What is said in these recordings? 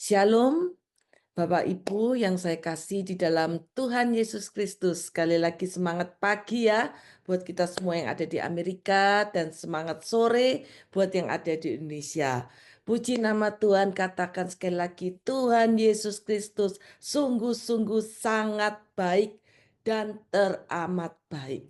Shalom, Bapak Ibu yang saya kasih di dalam Tuhan Yesus Kristus. Sekali lagi semangat pagi ya buat kita semua yang ada di Amerika dan semangat sore buat yang ada di Indonesia. Puji nama Tuhan, katakan sekali lagi, Tuhan Yesus Kristus sungguh-sungguh sangat baik dan teramat baik.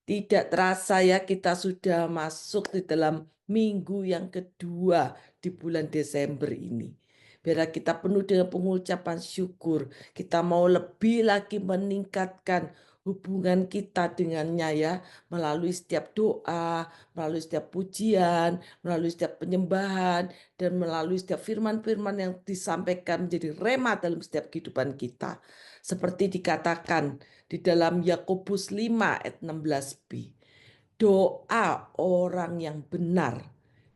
Tidak terasa ya kita sudah masuk di dalam minggu yang kedua di bulan Desember ini. Biar kita penuh dengan pengucapan syukur. Kita mau lebih lagi meningkatkan hubungan kita dengannya ya. Melalui setiap doa, melalui setiap pujian, melalui setiap penyembahan, dan melalui setiap firman-firman yang disampaikan menjadi rema dalam setiap kehidupan kita. Seperti dikatakan di dalam Yakobus 5 ayat 16b. Doa orang yang benar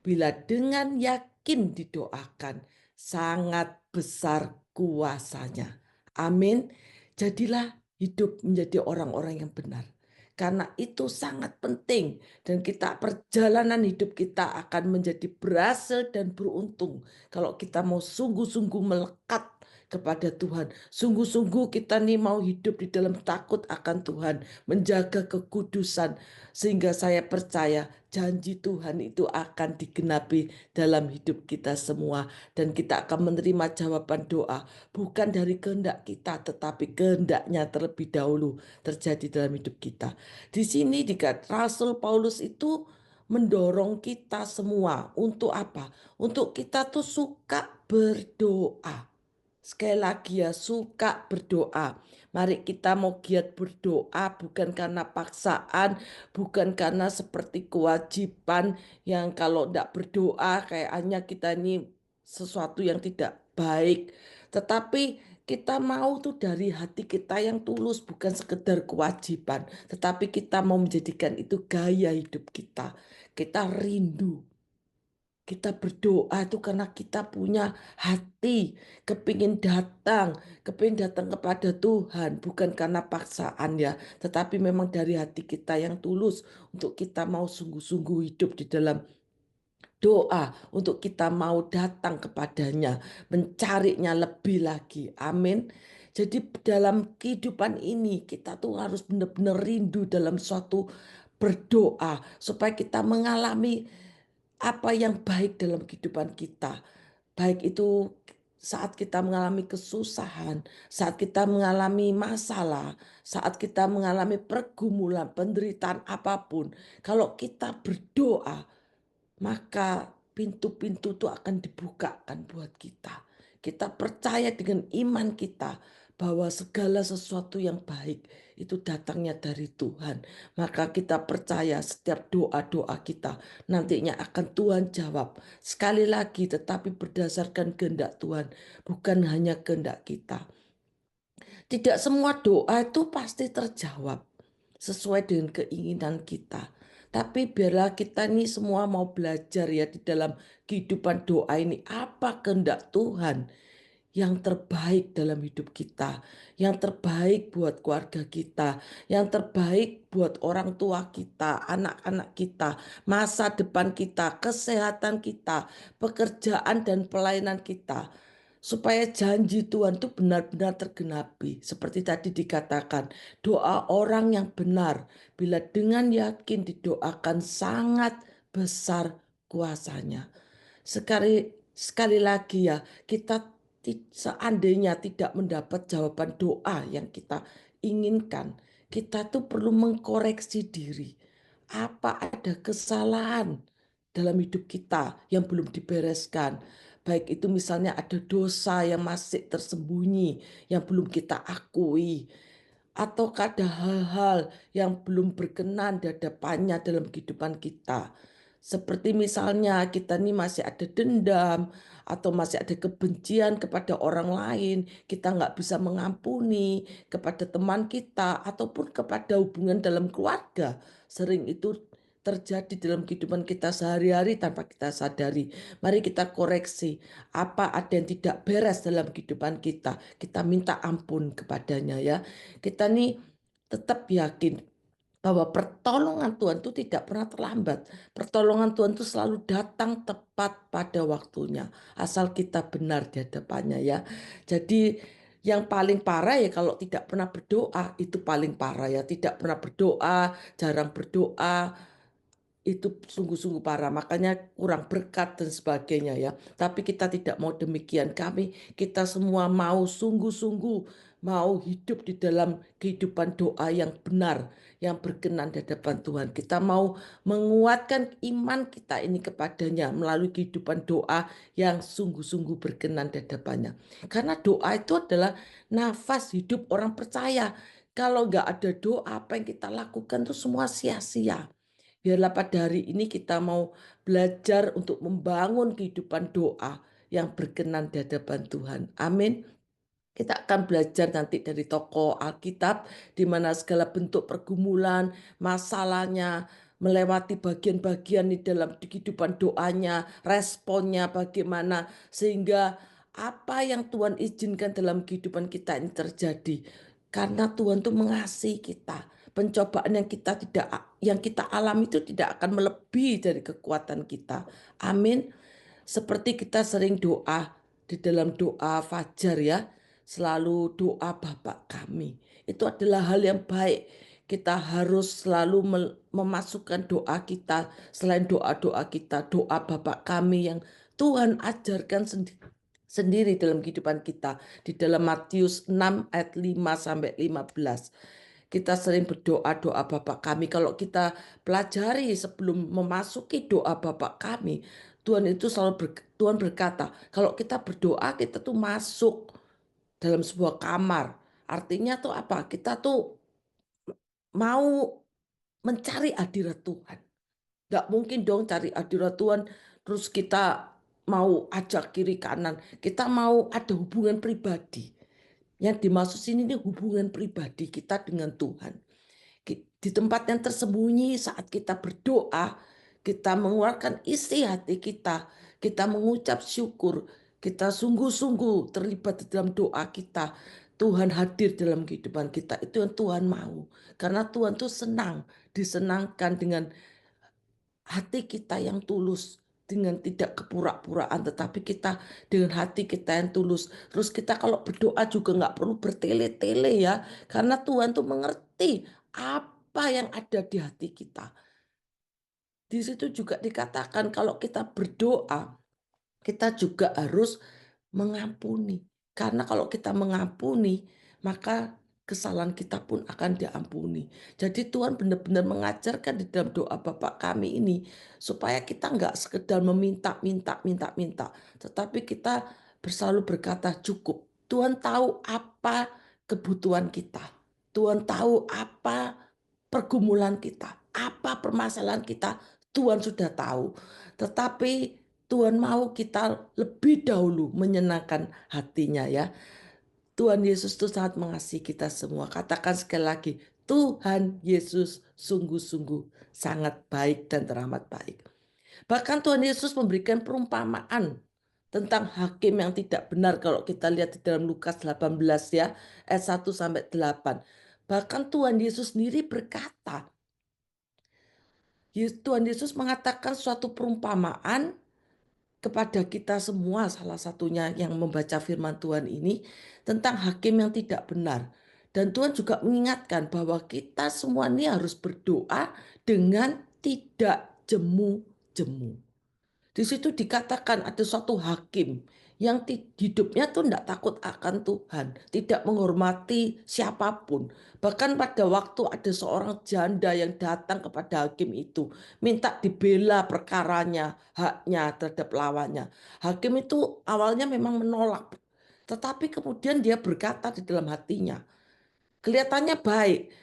bila dengan yakin didoakan sangat besar kuasanya. Amin. Jadilah hidup menjadi orang-orang yang benar. Karena itu sangat penting dan perjalanan hidup kita akan menjadi berhasil dan beruntung kalau kita mau sungguh-sungguh melekat kepada Tuhan. Sungguh-sungguh kita nih mau hidup di dalam takut akan Tuhan, menjaga kekudusan, sehingga saya percaya janji Tuhan itu akan digenapi dalam hidup kita semua. Dan kita akan menerima jawaban doa, bukan dari kehendak kita, tetapi kehendaknya terlebih dahulu terjadi dalam hidup kita. Di sini Rasul Paulus itu mendorong kita semua untuk apa? Untuk kita tuh suka berdoa. Sekali lagi ya, suka berdoa. Mari kita mau giat berdoa bukan karena paksaan, bukan karena seperti kewajiban yang kalau tidak berdoa kayaknya kita ini sesuatu yang tidak baik. Tetapi kita mau tuh dari hati kita yang tulus, bukan sekedar kewajiban. Tetapi kita mau menjadikan itu gaya hidup kita. Kita rindu. Kita berdoa itu karena kita punya hati, kepingin datang kepada Tuhan, bukan karena paksaan ya, tetapi memang dari hati kita yang tulus untuk kita mau sungguh-sungguh hidup di dalam doa, untuk kita mau datang kepadanya, mencarinya lebih lagi. Amin. Jadi dalam kehidupan ini kita tuh harus benar-benar rindu dalam suatu berdoa supaya kita mengalami apa yang baik dalam kehidupan kita. Baik itu saat kita mengalami kesusahan, saat kita mengalami masalah, saat kita mengalami pergumulan, penderitaan apapun. Kalau kita berdoa, maka pintu-pintu itu akan dibukakan buat kita. Kita percaya dengan iman kita bahwa segala sesuatu yang baik itu datangnya dari Tuhan. Maka kita percaya setiap doa-doa kita nantinya akan Tuhan jawab. Sekali lagi tetapi berdasarkan kehendak Tuhan, bukan hanya kehendak kita. Tidak semua doa itu pasti terjawab sesuai dengan keinginan kita. Tapi biarlah kita ini semua mau belajar ya di dalam kehidupan doa ini. Apa kehendak Tuhan yang terbaik dalam hidup kita. Yang terbaik buat keluarga kita. Yang terbaik buat orang tua kita, anak-anak kita, masa depan kita, kesehatan kita, pekerjaan dan pelayanan kita, supaya janji Tuhan itu benar-benar tergenapi. Seperti tadi dikatakan, doa orang yang benar bila dengan yakin didoakan sangat besar kuasanya. Sekali sekali lagi ya, kita seandainya tidak mendapat jawaban doa yang kita inginkan, kita tuh perlu mengkoreksi diri. Apa ada kesalahan dalam hidup kita yang belum dibereskan? Baik itu misalnya ada dosa yang masih tersembunyi, yang belum kita akui. Atau ada hal-hal yang belum berkenan di hadapannya dalam kehidupan kita. Seperti misalnya kita ini masih ada dendam atau masih ada kebencian kepada orang lain. Kita nggak bisa mengampuni kepada teman kita ataupun kepada hubungan dalam keluarga. Sering itu terjadi dalam kehidupan kita sehari-hari tanpa kita sadari. Mari kita koreksi apa ada yang tidak beres dalam kehidupan kita. Kita minta ampun kepadanya ya. Kita nih tetap yakin bahwa pertolongan Tuhan itu tidak pernah terlambat. Pertolongan Tuhan itu selalu datang tepat pada waktunya, asal kita benar di hadapannya ya. Jadi yang paling parah ya kalau tidak pernah berdoa, itu paling parah ya. Tidak pernah berdoa, jarang berdoa, itu sungguh-sungguh parah, makanya kurang berkat dan sebagainya ya. Tapi kita tidak mau demikian. Kita semua mau sungguh-sungguh mau hidup di dalam kehidupan doa yang benar, yang berkenan di hadapan Tuhan. Kita mau menguatkan iman kita ini kepadanya melalui kehidupan doa yang sungguh-sungguh berkenan di hadapannya. Karena doa itu adalah nafas hidup orang percaya. Kalau nggak ada doa, apa yang kita lakukan itu semua sia-sia. Biarlah pada hari ini kita mau belajar untuk membangun kehidupan doa yang berkenan di hadapan Tuhan. Amin. Kita akan belajar nanti dari tokoh Alkitab, di mana segala bentuk pergumulan, masalahnya, melewati bagian-bagian di dalam kehidupan doanya, responnya bagaimana, sehingga apa yang Tuhan izinkan dalam kehidupan kita ini terjadi. Karena Tuhan tuh mengasihi kita. Pencobaan yang kita alami itu tidak akan melebihi dari kekuatan kita. Amin. Seperti kita sering doa di dalam doa fajar ya, selalu doa Bapa kami. Itu adalah hal yang baik. Kita harus selalu memasukkan doa kita, selain doa-doa kita, doa Bapa kami yang Tuhan ajarkan sendiri dalam kehidupan kita. Di dalam Matius 6 ayat 5 sampai 15. Kita sering berdoa doa Bapa kami. Kalau kita pelajari sebelum memasuki doa Bapa kami, Tuhan berkata, kalau kita berdoa kita tuh masuk dalam sebuah kamar. Artinya tuh apa? Kita tuh mau mencari hadirat Tuhan. Gak mungkin dong cari hadirat Tuhan terus kita mau ajak kiri kanan. Kita mau ada hubungan pribadi. Yang dimaksud sini ini hubungan pribadi kita dengan Tuhan. Di tempat yang tersembunyi saat kita berdoa, kita mengeluarkan isi hati kita mengucap syukur, kita sungguh-sungguh terlibat di dalam doa kita. Tuhan hadir dalam kehidupan kita, itu yang Tuhan mau. Karena Tuhan tuh senang, disenangkan dengan hati kita yang tulus, dengan tidak kepura-puraan, tetapi kita dengan hati kita yang tulus. Terus kita kalau berdoa juga nggak perlu bertele-tele ya, karena Tuhan tuh mengerti apa yang ada di hati kita. Di situ juga dikatakan kalau kita berdoa, kita juga harus mengampuni. Karena kalau kita mengampuni, maka kesalahan kita pun akan diampuni. Jadi Tuhan benar-benar mengajarkan di dalam doa Bapa kami ini, supaya kita nggak sekedar meminta, minta, minta, minta. Tetapi kita selalu berkata cukup. Tuhan tahu apa kebutuhan kita. Tuhan tahu apa pergumulan kita, apa permasalahan kita. Tuhan sudah tahu. Tetapi Tuhan mau kita lebih dahulu menyenangkan hatinya ya. Tuhan Yesus itu sangat mengasihi kita semua. Katakan sekali lagi, Tuhan Yesus sungguh-sungguh sangat baik dan teramat baik. Bahkan Tuhan Yesus memberikan perumpamaan tentang hakim yang tidak benar kalau kita lihat di dalam Lukas 18 ya, ayat 1 sampai 8. Bahkan Tuhan Yesus sendiri berkata, Tuhan Yesus mengatakan suatu perumpamaan kepada kita semua, salah satunya yang membaca firman Tuhan ini tentang hakim yang tidak benar. Dan Tuhan juga mengingatkan bahwa kita semua ini harus berdoa dengan tidak jemu-jemu. Di situ dikatakan ada suatu hakim yang hidupnya tuh tidak takut akan Tuhan, tidak menghormati siapapun. Bahkan pada waktu ada seorang janda yang datang kepada hakim itu, minta dibela perkaranya, haknya terhadap lawannya. Hakim itu awalnya memang menolak, tetapi kemudian dia berkata di dalam hatinya, kelihatannya baik.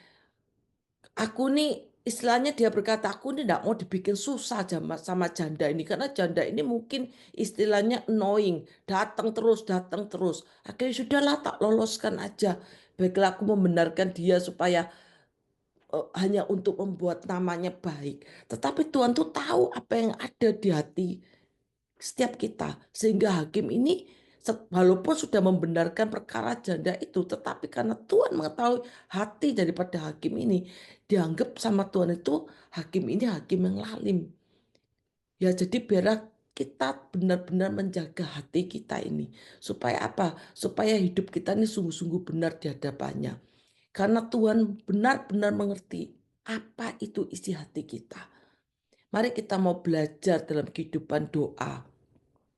Aku nih istilahnya dia berkata aku ini tidak mau dibikin susah sama janda ini karena janda ini mungkin istilahnya annoying, datang terus. Akhirnya sudahlah tak loloskan aja. Baiklah aku membenarkan dia supaya hanya untuk membuat namanya baik. Tetapi Tuhan tuh tahu apa yang ada di hati setiap kita. Sehingga hakim ini Walaupun sudah membenarkan perkara janda itu, tetapi karena Tuhan mengetahui hati daripada hakim ini, dianggap sama Tuhan itu hakim ini hakim yang lalim. Ya, jadi biarlah kita benar-benar menjaga hati kita ini. Supaya apa? Supaya hidup kita ini sungguh-sungguh benar di hadapannya. Karena Tuhan benar-benar mengerti apa itu isi hati kita. Mari kita mau belajar dalam kehidupan doa.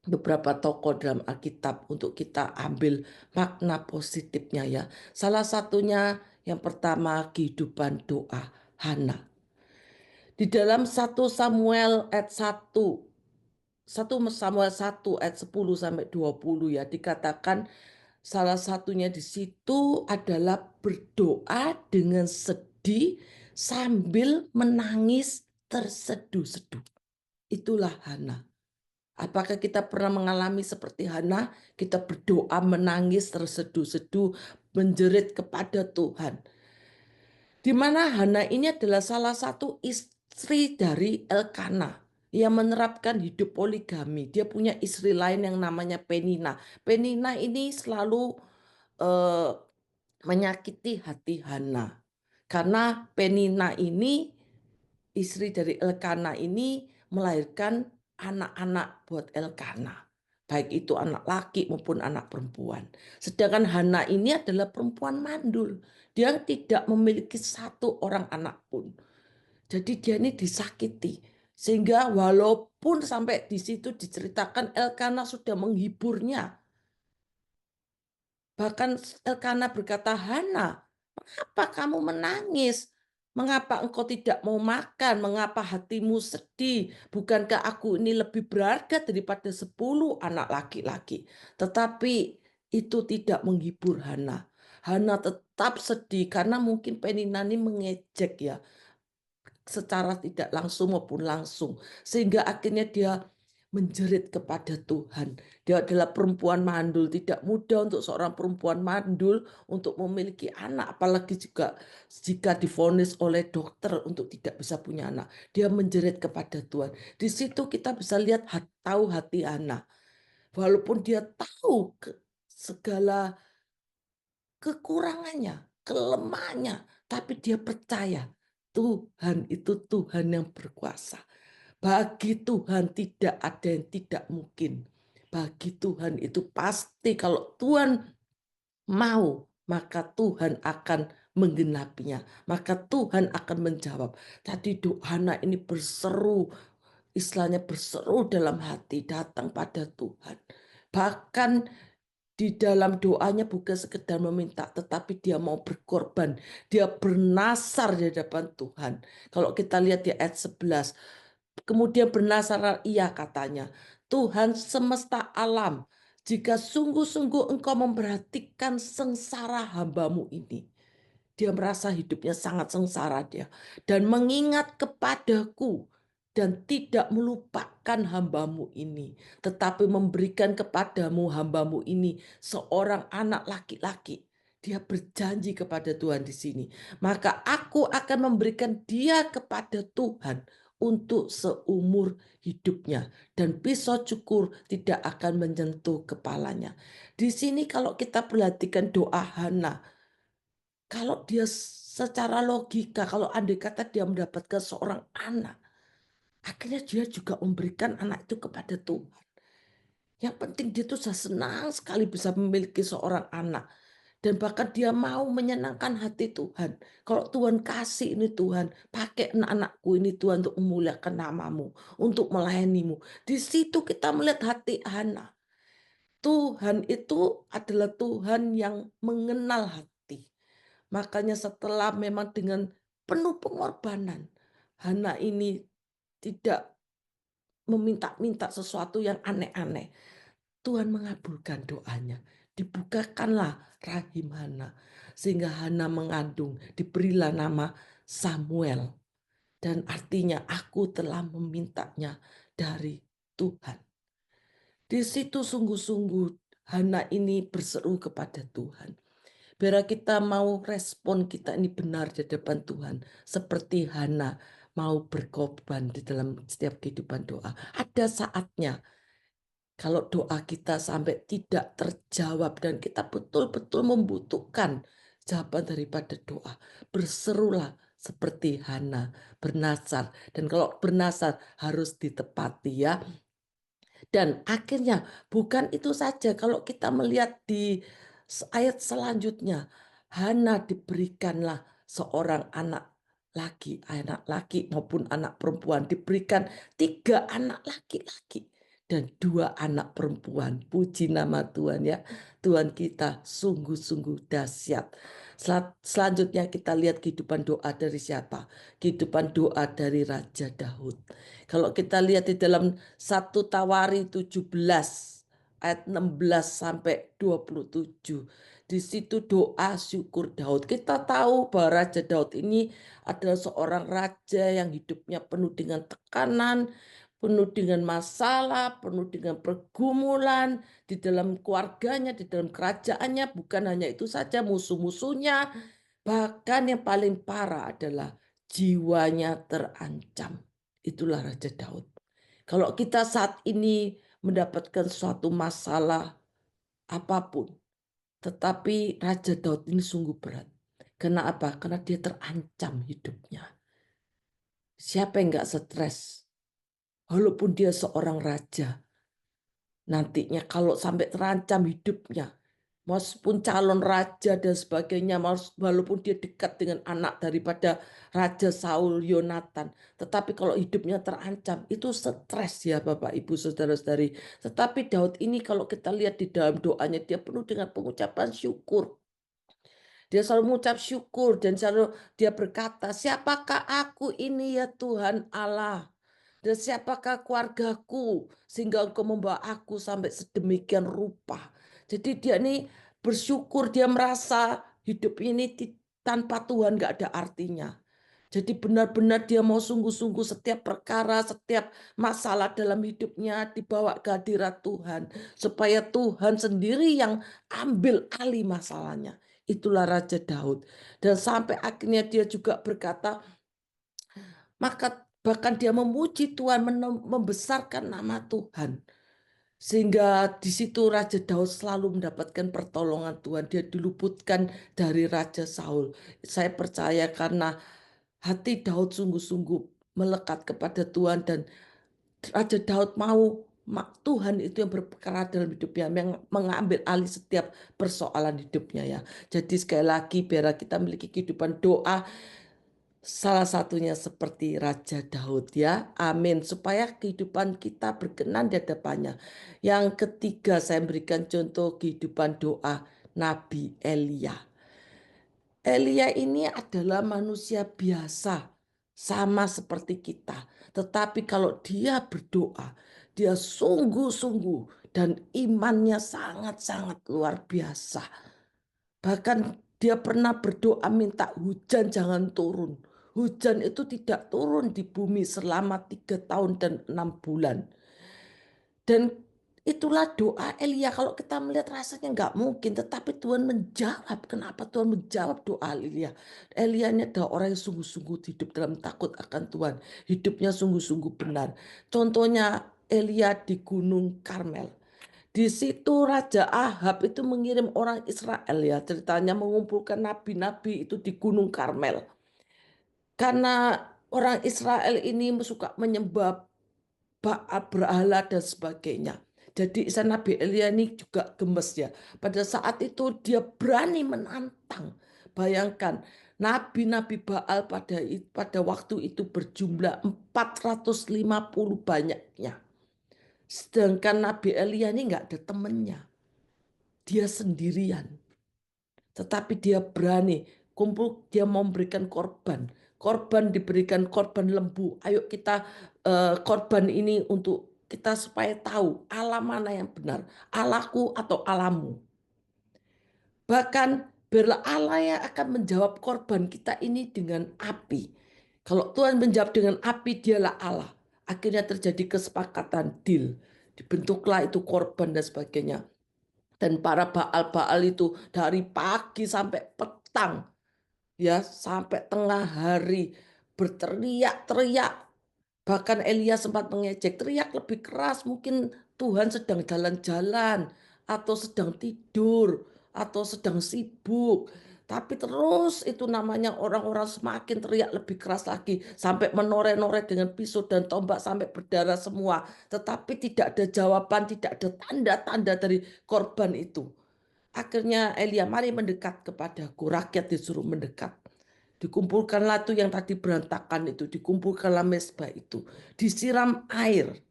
Beberapa tokoh dalam Alkitab untuk kita ambil makna positifnya ya. Salah satunya yang pertama kehidupan doa Hana. Di dalam 1 Samuel 1 ayat 10 sampai 20 ya, dikatakan salah satunya di situ adalah berdoa dengan sedih sambil menangis terseduh-seduh. Itulah Hana. Apakah kita pernah mengalami seperti Hana? Kita berdoa menangis terseduh-seduh menjerit kepada Tuhan. Di mana Hana ini adalah salah satu istri dari Elkana yang menerapkan hidup poligami. Dia punya istri lain yang namanya Penina. Penina ini selalu eh, menyakiti hati Hana. Karena Penina ini, istri dari Elkana ini melahirkan anak-anak buat Elkana. Baik itu anak laki maupun anak perempuan. Sedangkan Hana ini adalah perempuan mandul. Dia tidak memiliki satu orang anak pun. Jadi dia ini disakiti. Sehingga walaupun sampai di situ diceritakan Elkana sudah menghiburnya. Bahkan Elkana berkata, Hana, mengapa kamu menangis? Mengapa engkau tidak mau makan? Mengapa hatimu sedih? Bukankah aku ini lebih berharga daripada 10 anak laki-laki? Tetapi itu tidak menghibur Hana. Hana tetap sedih karena mungkin Penina ini mengejek ya, secara tidak langsung maupun langsung. Sehingga akhirnya dia menjerit kepada Tuhan. Dia adalah perempuan mandul. Tidak mudah untuk seorang perempuan mandul untuk memiliki anak. Apalagi juga jika divonis oleh dokter untuk tidak bisa punya anak. Dia menjerit kepada Tuhan. Di situ kita bisa lihat tahu hati anak. Walaupun dia tahu segala kekurangannya, kelemahannya, tapi dia percaya Tuhan itu Tuhan yang berkuasa. Bagi Tuhan tidak ada yang tidak mungkin. Bagi Tuhan itu pasti kalau Tuhan mau, maka Tuhan akan menggenapinya. Maka Tuhan akan menjawab. Tadi doa anak ini berseru, istilahnya berseru dalam hati datang pada Tuhan. Bahkan di dalam doanya bukan sekedar meminta, tetapi dia mau berkorban. Dia bernasar di hadapan Tuhan. Kalau kita lihat di ayat 11, kemudian bernasar ia katanya, Tuhan semesta alam, jika sungguh-sungguh engkau memperhatikan sengsara hambamu ini. Dia merasa hidupnya sangat sengsara dia. Dan mengingat kepadaku dan tidak melupakan hambamu ini. Tetapi memberikan kepadamu hambamu ini seorang anak laki-laki. Dia berjanji kepada Tuhan di sini. Maka aku akan memberikan dia kepada Tuhan untuk seumur hidupnya. Dan pisau cukur tidak akan menyentuh kepalanya. Di sini kalau kita perhatikan doa Hana, kalau dia secara logika, kalau andai kata dia mendapatkan seorang anak, akhirnya dia juga memberikan anak itu kepada Tuhan. Yang penting dia tuh sudah senang sekali bisa memiliki seorang anak. Dan bahkan dia mau menyenangkan hati Tuhan. Kalau Tuhan kasih ini Tuhan, pakai anak-anakku ini Tuhan untuk memuliakan namamu, untuk melayanimu. Di situ kita melihat hati Hana. Tuhan itu adalah Tuhan yang mengenal hati. Makanya setelah memang dengan penuh pengorbanan, Hana ini tidak meminta-minta sesuatu yang aneh-aneh. Tuhan mengabulkan doanya. Dibukakanlah rahim Hana. Sehingga Hana mengandung, diberilah nama Samuel. Dan artinya aku telah memintanya dari Tuhan. Di situ sungguh-sungguh Hana ini berseru kepada Tuhan. Biar kita mau respon kita ini benar di depan Tuhan. Seperti Hana mau berkorban di dalam setiap kehidupan doa. Ada saatnya Kalau doa kita sampai tidak terjawab dan kita betul-betul membutuhkan jawaban daripada doa, berserulah seperti Hana, bernasar. Dan kalau bernasar harus ditepati ya. Dan akhirnya bukan itu saja, kalau kita melihat di ayat selanjutnya, Hana diberikanlah seorang anak laki maupun anak perempuan, diberikan 3 anak laki-laki dan 2 anak perempuan. Puji nama Tuhan ya. Tuhan kita sungguh-sungguh dahsyat. Selanjutnya kita lihat kehidupan doa dari siapa? Kehidupan doa dari Raja Daud. Kalau kita lihat di dalam 1 Tawari 17 ayat 16 sampai 27. Di situ doa syukur Daud. Kita tahu bahwa Raja Daud ini adalah seorang raja yang hidupnya penuh dengan tekanan, penuh dengan masalah, penuh dengan pergumulan di dalam keluarganya, di dalam kerajaannya. Bukan hanya itu saja, musuh-musuhnya. Bahkan yang paling parah adalah jiwanya terancam. Itulah Raja Daud. Kalau kita saat ini mendapatkan suatu masalah apapun, tetapi Raja Daud ini sungguh berat. Karena apa? Karena dia terancam hidupnya. Siapa yang nggak stres? Walaupun dia seorang raja, nantinya kalau sampai terancam hidupnya, meskipun calon raja dan sebagainya, walaupun dia dekat dengan anak daripada Raja Saul, Yonatan, tetapi kalau hidupnya terancam, itu stres ya Bapak Ibu Saudara-saudari. Tetapi Daud ini kalau kita lihat di dalam doanya, dia penuh dengan pengucapan syukur. Dia selalu mengucap syukur dan selalu dia berkata, siapakah aku ini ya Tuhan Allah? Dan siapakah keluargaku sehingga engkau membawa aku sampai sedemikian rupa. Jadi dia ini bersyukur, dia merasa hidup ini tanpa Tuhan gak ada artinya. Jadi benar-benar dia mau sungguh-sungguh setiap perkara, setiap masalah dalam hidupnya dibawa ke hadirat Tuhan. Supaya Tuhan sendiri yang ambil alih masalahnya. Itulah Raja Daud. Dan sampai akhirnya dia juga berkata, maka bahkan dia memuji Tuhan, membesarkan nama Tuhan. Sehingga di situ Raja Daud selalu mendapatkan pertolongan Tuhan. Dia diluputkan dari Raja Saul. Saya percaya karena hati Daud sungguh-sungguh melekat kepada Tuhan dan Raja Daud mau Tuhan itu yang berperkara dalam hidupnya, yang mengambil alih setiap persoalan hidupnya ya. Jadi sekali lagi biar kita memiliki kehidupan doa salah satunya seperti Raja Daud ya. Amin. Supaya kehidupan kita berkenan di hadapannya. Yang ketiga saya berikan contoh kehidupan doa Nabi Elia. Elia ini adalah manusia biasa, sama seperti kita. Tetapi kalau dia berdoa, dia sungguh-sungguh dan imannya sangat-sangat luar biasa. Bahkan dia pernah berdoa minta hujan jangan turun. Hujan itu tidak turun di bumi selama 3 tahun dan 6 bulan. Dan itulah doa Elia. Kalau kita melihat rasanya nggak mungkin. Tetapi Tuhan menjawab. Kenapa Tuhan menjawab doa Elia? Elia ini adalah orang yang sungguh-sungguh hidup dalam takut akan Tuhan. Hidupnya sungguh-sungguh benar. Contohnya Elia di Gunung Karmel. Di situ Raja Ahab itu mengirim orang Israel ya. Ceritanya mengumpulkan nabi-nabi itu di Gunung Karmel. Karena orang Israel ini suka menyembah Baal, berhala dan sebagainya. Jadi Nabi Elia ini juga gemes ya. Pada saat itu dia berani menantang. Bayangkan nabi-nabi Baal pada waktu itu berjumlah 450 banyaknya. Sedangkan Nabi Elia ini nggak ada temennya. Dia sendirian. Tetapi dia berani kumpul, dia mau memberikan korban. Korban diberikan korban lembu. Ayo kita korban ini untuk kita supaya tahu Allah mana yang benar. Allahku atau Allahmu. Bahkan biarlah Allah yang akan menjawab korban kita ini dengan api. Kalau Tuhan menjawab dengan api, dialah Allah. Akhirnya terjadi kesepakatan deal. Dibentuklah itu korban dan sebagainya. Dan para Baal-Baal itu dari pagi sampai petang, ya sampai tengah hari berteriak-teriak. Bahkan Elia sempat mengejek, teriak lebih keras, mungkin Tuhan sedang jalan-jalan, atau sedang tidur, atau sedang sibuk. Tapi terus itu namanya orang-orang semakin teriak lebih keras lagi. Sampai menoreh-noreh dengan pisau dan tombak sampai berdarah semua. Tetapi tidak ada jawaban, tidak ada tanda-tanda dari korban itu. Akhirnya Elia, mari mendekat kepadaku. Rakyat disuruh mendekat. Dikumpulkanlah tuh yang tadi berantakan itu, dikumpulkanlah mezbah itu, disiram air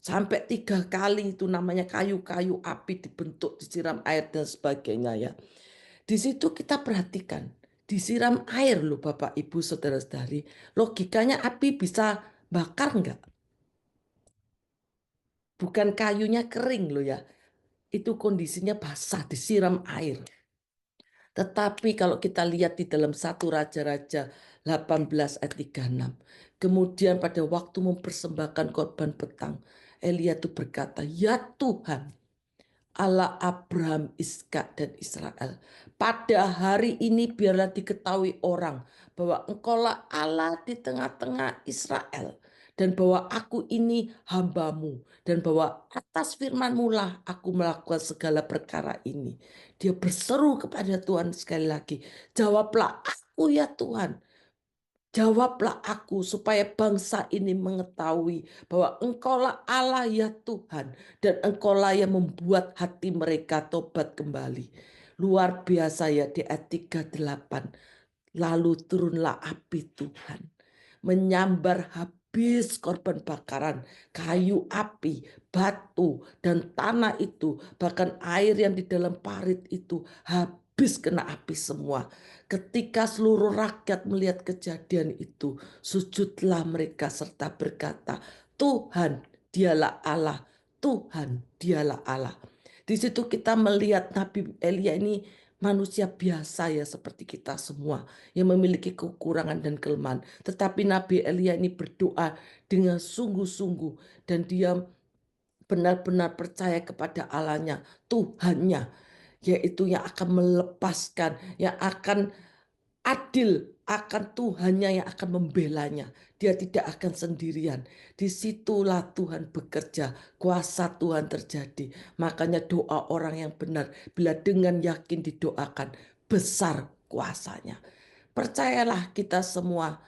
sampai 3 kali itu namanya kayu-kayu api dibentuk, disiram air dan sebagainya ya. Di situ kita perhatikan, disiram air loh Bapak Ibu Saudara-saudari. Logikanya api bisa bakar enggak? Bukan kayunya kering loh ya. Itu kondisinya basah, disiram air. Tetapi kalau kita lihat di dalam 1 Raja-Raja 18 ayat 36. Kemudian pada waktu mempersembahkan korban petang, Elia itu berkata, "Ya Tuhan, Allah Abraham, Iskak, dan Israel. Pada hari ini biarlah diketahui orang bahwa Engkaulah Allah di tengah-tengah Israel. Dan bahwa aku ini hambamu. Dan bahwa atas firman-Mu lah aku melakukan segala perkara ini." Dia berseru kepada Tuhan sekali lagi. "Jawablah aku ya Tuhan. Jawablah aku supaya bangsa ini mengetahui bahwa Engkaulah Allah ya Tuhan, dan Engkaulah yang membuat hati mereka tobat kembali." Luar biasa ya di ayat 38. Lalu turunlah api Tuhan, menyambar habis korban bakaran, kayu api, batu, dan tanah itu, bahkan air yang di dalam parit itu habis kena api semua. Ketika seluruh rakyat melihat kejadian itu, sujudlah mereka serta berkata, "Tuhan, dialah Allah, Tuhan, dialah Allah." Di situ kita melihat Nabi Elia ini manusia biasa ya seperti kita semua yang memiliki kekurangan dan kelemahan. Tetapi Nabi Elia ini berdoa dengan sungguh-sungguh dan dia benar-benar percaya kepada Allahnya, Tuhannya, yaitu yang akan melepaskan, yang akan adil, akan Tuhannya yang akan membelanya. Dia tidak akan sendirian. Disitulah Tuhan bekerja, kuasa Tuhan terjadi. Makanya doa orang yang benar, bila dengan yakin didoakan, besar kuasanya. Percayalah kita semua,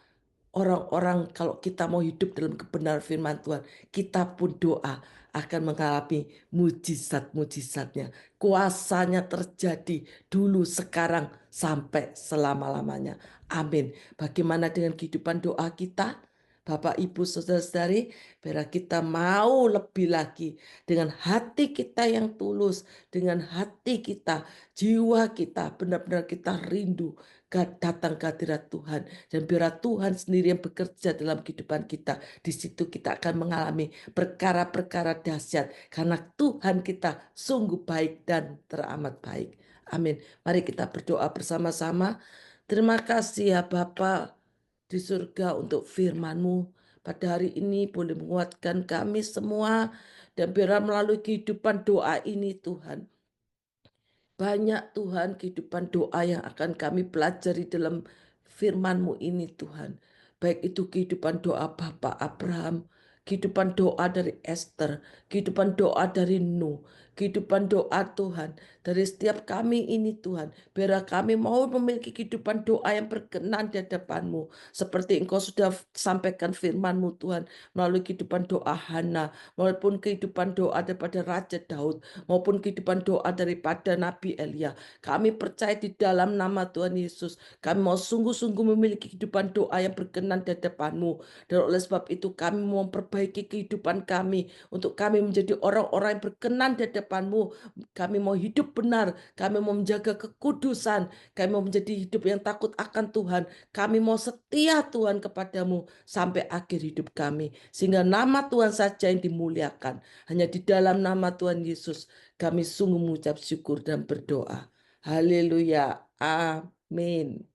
orang-orang kalau kita mau hidup dalam kebenaran firman Tuhan, kita pun doa akan mengalami mujizat-mujizatnya. Kuasanya terjadi dulu, sekarang, sampai selama-lamanya. Amin. Bagaimana dengan kehidupan doa kita? Bapak, Ibu, Saudara-saudari, biar kita mau lebih lagi dengan hati kita yang tulus, dengan hati kita, jiwa kita, benar-benar kita rindu datang ke hadirat Tuhan. Dan biar Tuhan sendiri yang bekerja dalam kehidupan kita. Di situ kita akan mengalami perkara-perkara dahsyat. Karena Tuhan kita sungguh baik dan teramat baik. Amin. Mari kita berdoa bersama-sama. Terima kasih ya Bapa di surga untuk firman-Mu. Pada hari ini boleh menguatkan kami semua. Dan biar melalui kehidupan doa ini Tuhan, banyak Tuhan kehidupan doa yang akan kami pelajari dalam firman-Mu ini Tuhan. Baik itu kehidupan doa Bapak Abraham, kehidupan doa dari Esther, kehidupan doa dari Nuh, kehidupan doa Tuhan dari setiap kami ini Tuhan. Biar kami mau memiliki kehidupan doa yang berkenan di hadapan-Mu. Seperti Engkau sudah sampaikan firman-Mu Tuhan, melalui kehidupan doa Hana, maupun kehidupan doa daripada Raja Daud, maupun kehidupan doa daripada Nabi Elia. Kami percaya di dalam nama Tuhan Yesus, kami mau sungguh-sungguh memiliki kehidupan doa yang berkenan di hadapan-Mu. Dan oleh sebab itu kami mau memperbaiki kehidupan kami, untuk kami menjadi orang-orang yang berkenan di hadapan-Mu. Kami mau hidup benar, kami mau menjaga kekudusan, kami mau menjadi hidup yang takut akan Tuhan. Kami mau setia Tuhan kepadamu sampai akhir hidup kami. Sehingga nama Tuhan saja yang dimuliakan. Hanya di dalam nama Tuhan Yesus kami sungguh mengucap syukur dan berdoa. Haleluya. Amin.